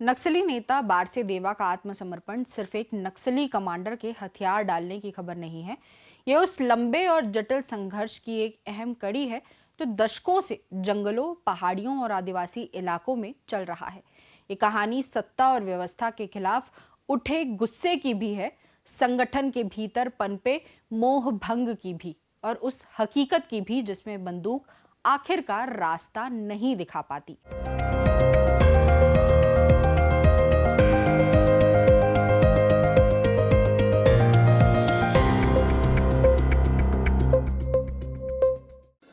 नक्सली नेता बारसे देवा का आत्मसमर्पण सिर्फ एक नक्सली कमांडर के हथियार डालने की खबर नहीं है। यह उस लंबे और जटिल संघर्ष की एक अहम कड़ी है जो दशकों से जंगलों, पहाड़ियों और आदिवासी इलाकों में चल रहा है। ये कहानी सत्ता और व्यवस्था के खिलाफ उठे गुस्से की भी है, संगठन के भीतर पनपे मोह भंग की भी, और उस हकीकत की भी जिसमें बंदूक आखिरकार रास्ता नहीं दिखा पाती।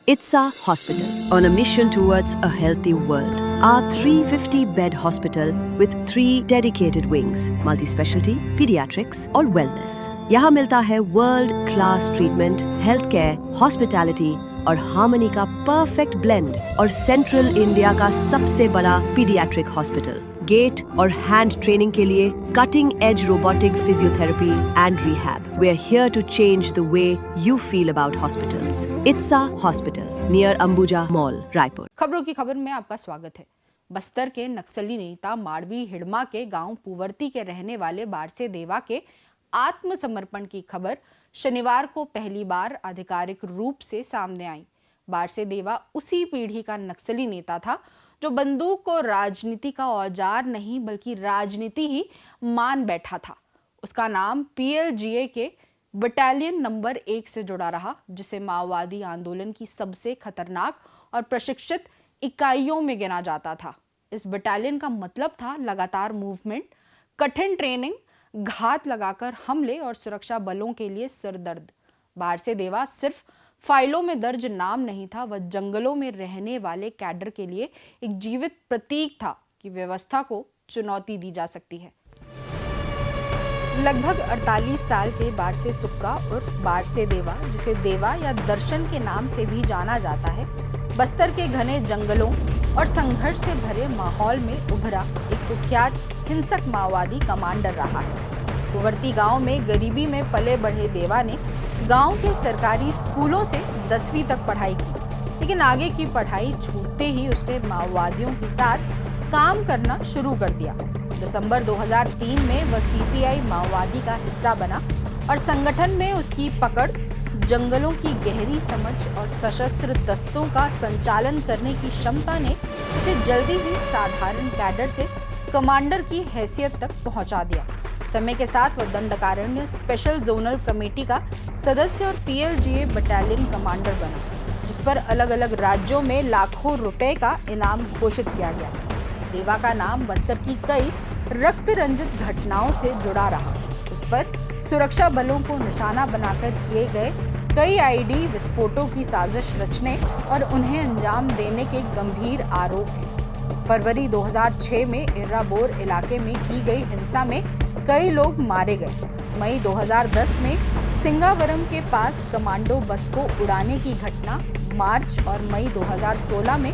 ITSA Hospital, on a mission towards a healthy world. Our 350-bed hospital with 3 dedicated wings, multi-specialty, pediatrics और wellness. यहाँ मिलता है world class treatment, health care, hospitality और हार्मनी का परफेक्ट ब्लेंड, और सेंट्रल इंडिया का सबसे बड़ा पीडियाट्रिक हॉस्पिटल। गेट और हैंड ट्रेनिंग के लिए cutting edge robotic physiotherapy and rehab. We are here to change the way you feel about hospitals. It's a hospital near Ambuja mall, Raipur. खबरों की खबर में आपका स्वागत है। बस्तर के नक्सली नेता माड़वी हिड़मा के गांव पुवर्ती के रहने वाले बारसे देवा के आत्मसमर्पण की खबर शनिवार को पहली बार आधिकारिक रूप से सामने आई। बारसे देवा उसी पीढ़ी का नक्सली नेता था जो बंदूक को राजनीति का औजार नहीं बल्कि राजनीति ही मान बैठा था। उसका नाम पीएलजीए के बटालियन नंबर 1 से जुड़ा रहा, जिसे माओवादी आंदोलन की सबसे खतरनाक और प्रशिक्षित इकाइयों में गिना जाता था। इस बटालियन का मतलब था लगातार मूवमेंट, कठिन ट्रेनिंग, घात लगाकर हमले और सुरक्षा बलों के लिए सिरदर्द। बारसे देवा सिर्फ फाइलों में दर्ज नाम नहीं था, वह जंगलों में रहने वाले कैडर के लिए एक जीवित प्रतीक था कि व्यवस्था को चुनौती दी जा सकती है। लगभग 48 साल के बारसे सुक्का उर्फ बारसे देवा, जिसे देवा या दर्शन के नाम से भी जाना जाता है, बस्तर के घने जंगलों और संघर्ष से भरे माहौल में उभरा एक कुख्यात हिंसक माओवादी कमांडर रहा है। पुवर्ती गांव में गरीबी में पले बढ़े देवा ने गांव के सरकारी स्कूलों से 10वीं तक पढ़ाई की, लेकिन आगे की पढ़ाई छूटते ही उसने माओवादियों के साथ काम करना शुरू कर दिया। दिसंबर 2003 में वह सीपीआई माओवादी का हिस्सा बना और संगठन में उसकी पकड़, जंगलों की गहरी समझ और सशस्त्र दस्तों का संचालन करने की क्षमता ने उसे जल्दी ही साधारण कैडर से कमांडर की हैसियत तक पहुंचा दिया। समय के साथ वह दंडकारण्य स्पेशल जोनल कमेटी का सदस्य और पीएलजीए बटालियन कमांडर बना, जिस पर अलग अलग राज्यों में लाखों रुपए का इनाम घोषित किया गया। देवा का नाम बस्तर की कई रक्त रंजित घटनाओं से जुड़ा रहा। उस पर सुरक्षा बलों को निशाना बनाकर किए गए कई आईडी विस्फोटों की साजिश रचने और उन्हें अंजाम देने के गंभीर आरोप हैं। फरवरी 2006 में इर्राबोर इलाके में की गई हिंसा में कई लोग मारे गए। मई 2010 में सिंगावरम के पास कमांडो बस को उड़ाने की घटना, मार्च और मई 2016 में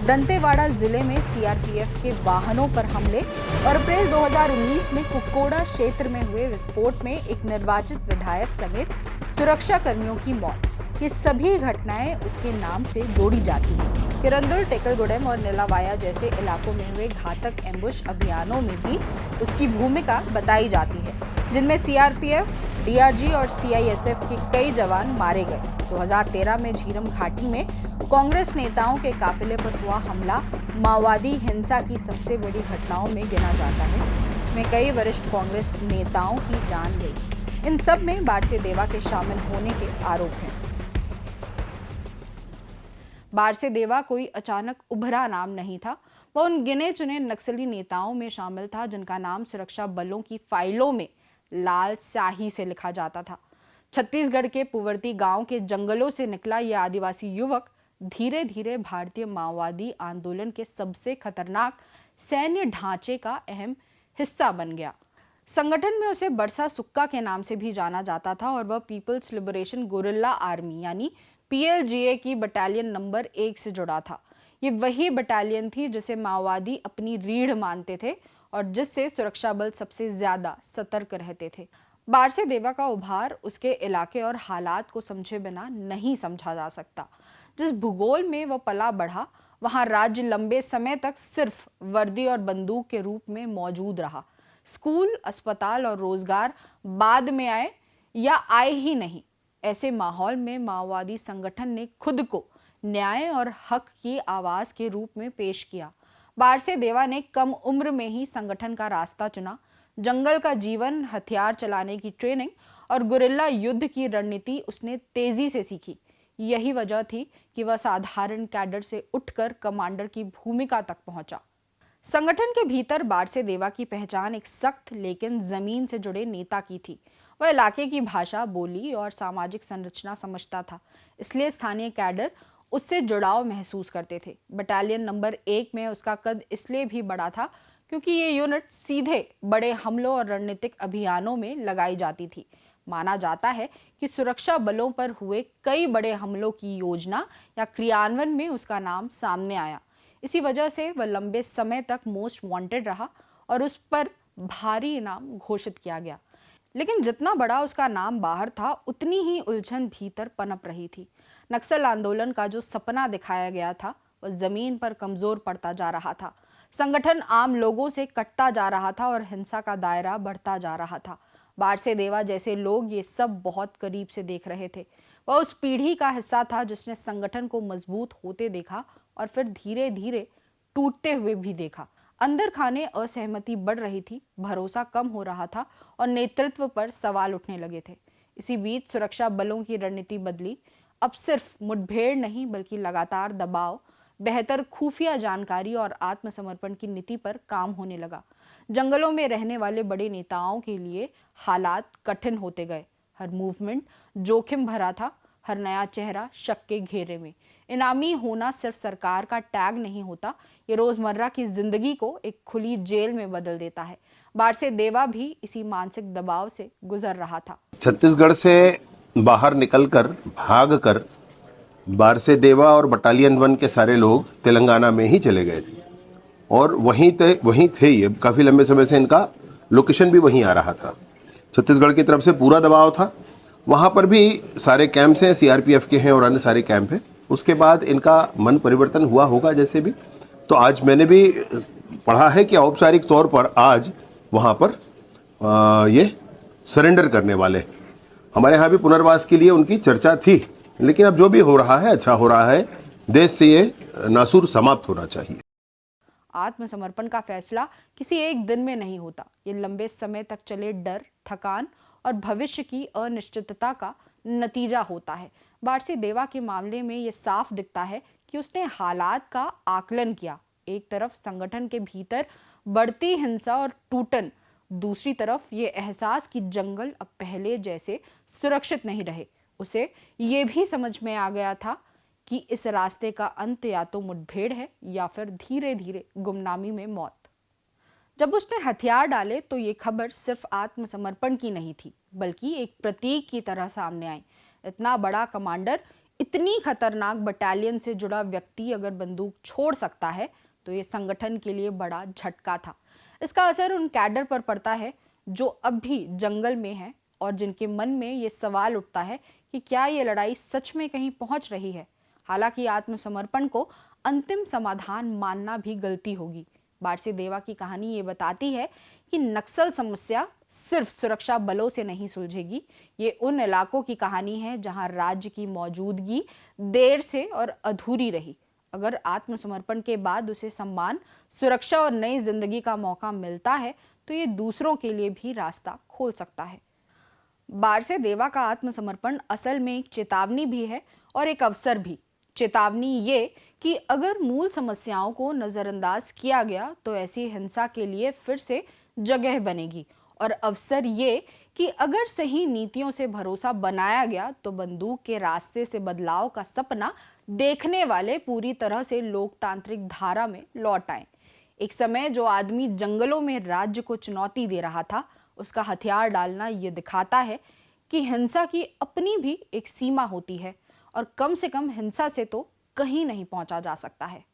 दंतेवाड़ा जिले में सीआरपीएफ के वाहनों पर हमले और अप्रैल 2019 में कुक्कोड़ा क्षेत्र में हुए विस्फोट में एक निर्वाचित विधायक समेत सुरक्षा कर्मियों की मौत, ये सभी घटनाएं उसके नाम से जोड़ी जाती हैं। किरंदुल, टेकलगुडेम और नीलावाया जैसे इलाकों में हुए घातक एम्बुश अभियानों में भी उसकी भूमिका बताई जाती है, जिनमें सीआरपीएफ, डीआरजी और सीआईएसएफ के कई जवान मारे गए। 2013 में झीरम घाटी में कांग्रेस नेताओं के काफिले पर हुआ हमला माओवादी हिंसा की सबसे बड़ी घटनाओं में गिना जाता है, जिसमें कई वरिष्ठ कांग्रेस नेताओं की जान गई। इन सब में बारसे देवा के शामिल होने के आरोप हैं। बारसे देवा कोई अचानक उभरा नाम नहीं था, वह उन गिने चुने नक्सली नेताओं में शामिल था जिनका नाम सुरक्षा बलों की फाइलों में लाल स्याही से लिखा जाता था। छत्तीसगढ़ के पुवर्ती गांव के जंगलों से निकला यह आदिवासी युवक धीरे धीरे भारतीय माओवादी आंदोलन के सबसे खतरनाक सैन्य ढांचे का अहम हिस्सा बन गया। संगठन में उसे बरसा सुक्का के नाम से भी जाना जाता था और वह पीपल्स लिबरेशन गोरिल्ला आर्मी यानी पीएलजीए की बटालियन नंबर 1 से जुड़ा था। ये वही बटालियन थी जिसे माओवादी अपनी रीढ़ मानते थे और जिससे सुरक्षा बल सबसे ज्यादा सतर्क रहते थे। बारसे देवा का उभार उसके इलाके और हालात को समझे बिना नहीं समझा जा सकता। जिस भूगोल में वह पला बढ़ा वहां राज्य लंबे समय तक सिर्फ वर्दी और बंदूक के रूप में मौजूद रहा। स्कूल, अस्पताल और रोजगार बाद में आए या आए ही नहीं। ऐसे माहौल में माओवादी संगठन ने खुद को न्याय और हक की आवाज के रूप में पेश किया। बारसे देवा ने कम उम्र में ही संगठन का रास्ता चुना। जंगल का जीवन, हथियार चलाने की ट्रेनिंग और गुरिल्ला युद्ध की रणनीति उसने तेजी से सीखी। यही वजह थी कि वह साधारण कैडर से उठकर कमांडर की भूमिका तक पहुंचा। संगठन के भीतर बारसे देवा की पहचान एक सख्त लेकिन जमीन से जुड़े नेता की थी। वह इलाके की भाषा, बोली और सामाजिक संरचना समझता था, इसलिए स्थानीय कैडर उससे जुड़ाव महसूस करते थे। बटालियन नंबर 1 में उसका कद इसलिए भी बड़ा था क्योंकि ये यूनिट सीधे बड़े हमलों और रणनीतिक अभियानों में लगाई जाती थी। माना जाता है कि सुरक्षा बलों पर हुए कई बड़े हमलों की योजना या क्रियान्वयन में उसका नाम सामने आया। इसी वजह से वह लंबे समय तक मोस्ट वांटेड रहा और उस पर भारी इनाम घोषित किया गया। लेकिन जितना बड़ा उसका नाम बाहर था, उतनी ही उलझन भीतर पनप रही थी। नक्सल आंदोलन का जो सपना दिखाया गया था, वह जमीन पर कमजोर पड़ता जा रहा था। संगठन आम लोगों से कटता जा रहा था और हिंसा का दायरा बढ़ता जा रहा था। बारसे देवा जैसे लोग ये सब बहुत करीब से देख रहे थे। वह उस पीढ़ी का हिस्सा था जिसने संगठन को मजबूत होते देखा और फिर धीरे धीरे टूटते हुए भी देखा। अंदर खाने असहमति बढ़ रही थी, भरोसा कम हो रहा था और नेतृत्व पर सवाल उठने लगे थे। इसी बीच सुरक्षा बलों की रणनीति बदली। अब सिर्फ मुठभेड़ नहीं, बल्कि लगातार दबाव, बेहतर खुफिया जानकारी और आत्मसमर्पण की नीति पर काम होने लगा। जंगलों में रहने वाले बड़े नेताओं के लिए हालात कठिन होते गए। हर मूवमेंट जोखिम भरा था, हर नया चेहरा शक के घेरे में। इनामी होना सिर्फ सरकार का टैग नहीं होता, ये रोजमर्रा की जिंदगी को एक खुली जेल में बदल देता है। बारसे देवा भी इसी मानसिक दबाव से गुजर रहा था। छत्तीसगढ़ से बाहर निकलकर भागकर बारसे देवा और बटालियन 1 के सारे लोग तेलंगाना में ही चले गए थे और वहीं थे ये काफ़ी लंबे समय से। इनका लोकेशन भी वहीं आ रहा था। छत्तीसगढ़ की तरफ से पूरा दबाव था। वहाँ पर भी सारे कैंप्स हैं, सीआरपीएफ के हैं और अन्य सारे कैंप हैं। उसके बाद इनका मन परिवर्तन हुआ होगा जैसे भी। तो आज मैंने भी पढ़ा है कि औपचारिक तौर पर आज वहाँ पर ये सरेंडर करने वाले। हमारे यहाँ भी पुनर्वास के लिए उनकी चर्चा थी, लेकिन अब जो भी हो रहा है अच्छा हो रहा है। देश से ये नासूर समाप्त होना चाहिए। आत्मसमर्पण का फैसला किसी एक दिन में नहीं होता। ये लंबे समय तक चले डर, थकान और भविष्य की अनिश्चितता का नतीजा होता है। बारसे देवा के मामले में ये साफ दिखता है कि उसने हालात का आकलन किया। एक तरफ संगठन के भीतर बढ़ती हिंसा और टूटन, दूसरी तरफ ये एहसास कि जंगल अब पहले जैसे सुरक्षित नहीं रहे। उसे ये भी समझ में आ गया था कि इस रास्ते का अंत या तो मुठभेड़ है या फिर धीरे धीरे गुमनामी में मौत। जब उसने हथियार डाले तो ये खबर सिर्फ आत्मसमर्पण की नहीं थी, बल्कि एक प्रतीक की तरह सामने आई। इतना बड़ा कमांडर, इतनी खतरनाक बटालियन से जुड़ा व्यक्ति अगर बंदूक छोड़ सकता है तो ये संगठन के लिए बड़ा झटका था। इसका असर उन कैडर पर पड़ता है जो अब भी जंगल में हैं और जिनके मन में ये सवाल उठता है कि क्या ये लड़ाई सच में कहीं पहुंच रही है। हालांकि आत्मसमर्पण को अंतिम समाधान मानना भी गलती होगी। बारसे देवा की कहानी ये बताती है कि नक्सल समस्या सिर्फ सुरक्षा बलों से नहीं सुलझेगी। ये उन इलाकों की कहानी है जहां राज्य की मौजूदगी देर से और अधूरी रही। अगर आत्मसमर्पण के बाद उसे सम्मान, सुरक्षा और नई जिंदगी का मौका मिलता है तो ये दूसरों के लिए भी रास्ता खोल सकता है। बारसे देवा का आत्मसमर्पण असल में एक चेतावनी भी है और एक अवसर भी। चेतावनी ये कि अगर मूल समस्याओं को नजरअंदाज किया गया तो ऐसी हिंसा के लिए फिर से जगह बनेगी, और अवसर ये कि अगर सही नीतियों से भरोसा बनाया गया तो बंदूक के रास्ते से बदलाव का सपना देखने वाले पूरी तरह से लोकतांत्रिक धारा में लौट आए। एक समय जो आदमी जंगलों में राज्य को चुनौती दे रहा था, उसका हथियार डालना ये दिखाता है कि हिंसा की अपनी भी एक सीमा होती है और कम से कम हिंसा से तो कहीं नहीं पहुंचा जा सकता है।